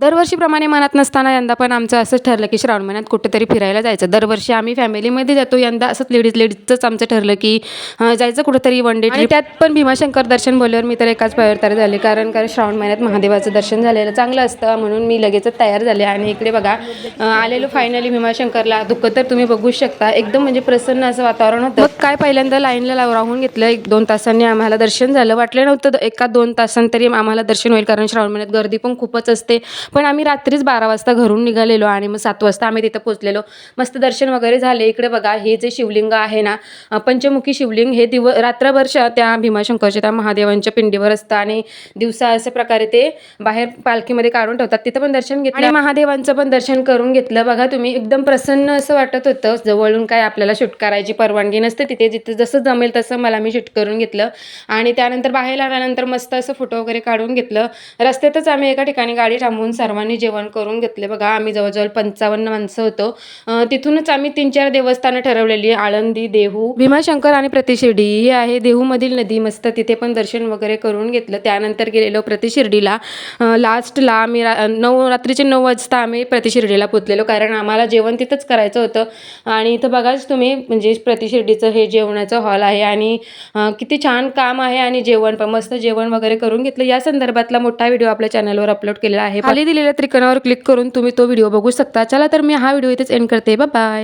दरवर्षीप्रमाणे मनात नसताना यंदा पण आमचं असंच ठरलं की श्रावण महिन्यात कुठेतरी फिरायला जायचं. दरवर्षी आम्ही फॅमिलीमध्ये जातो, यंदा असंच लेडीजचंच आमचं ठरलं की जायचं कुठेतरी वन डे ट्रिप. त्यात पण भीमाशंकर दर्शन बोलल्यावर मी तर एकाच पायावर तयार झाले, कारण श्रावण महिन्यात महादेवाचं दर्शन झालेलं चांगलं असतं म्हणून मी लगेचच तयार झाले. आणि इकडे बघा आलेलो फायनली भीमाशंकरला. दुःख तर तुम्ही बघू शकता, एकदम म्हणजे प्रसन्न असं वातावरण होतं. मग काय पहिल्यांदा लाईनला राहून घेतलं, 1-2 तासांनी आम्हाला दर्शन झालं. वाटलं नव्हतं 1-2 तासांतरी आम्हाला दर्शन होईल, कारण श्रावण महिन्यात गर्दी पण खूपच असते. पण आम्ही रात्रीच 12 वाजता घरून निघालेलो आणि मग 7 वाजता आम्ही तिथं पोहोचलेलो. मस्त दर्शन वगैरे झाले. इकडे बघा हे जे शिवलिंग आहे ना, पंचमुखी शिवलिंग, हे रात्रभर त्या भीमाशंकरच्या त्या महादेवांच्या पिंडीवर असतं आणि दिवसा अशा प्रकारे ते बाहेर पालखीमध्ये काढून ठेवतात. तिथं पण दर्शन घेतलं आणि महादेवांचं पण दर्शन करून घेतलं. बघा तुम्ही, एकदम प्रसन्न असं वाटत होतं. जवळून काय आपल्याला शूट करायची परवानगी नसते तिथे, जिथे जसं जमेल तसं मला मी शूट करून घेतलं. आणि त्यानंतर बाहेर आल्यानंतर मस्त असं फोटो वगैरे काढून घेतलं. रस्त्यातच आम्ही एका ठिकाणी गाडी थांबवून सर्वांनी जेवण करून घेतले. बघा आम्ही जवळजवळ 55 माणसं होतो. तिथूनच आम्ही 3-4 देवस्थानं ठरवलेली, आळंदी, देहू, भीमाशंकर आणि प्रतिशिर्डी ही आहे. देहूमधील नदी मस्त, तिथे पण दर्शन वगैरे करून घेतलं. त्यानंतर गेलेलो प्रतिशिर्डीला. लास्टला आम्ही रात्रीचे 9 वाजता आम्ही प्रतिशिर्डीला पोचलेलो, कारण आम्हाला जेवण तिथंच करायचं होतं. आणि इथं बघाच तुम्ही, म्हणजे प्रतिशिर्डीचं हे जेवणाचं हॉल आहे आणि किती छान काम आहे आणि जेवण पण मस्त, जेवण वगैरे करून घेतलं. या संदर्भातला मोठा व्हिडिओ आपल्या चॅनलवर अपलोड केलेला आहे. खाली दिलेल्या त्रिकोणावर क्लिक करून तुम्ही तो व्हिडिओ बघू शकता. चला तर मी हा व्हिडिओ इथेच एंड करते. Bye bye.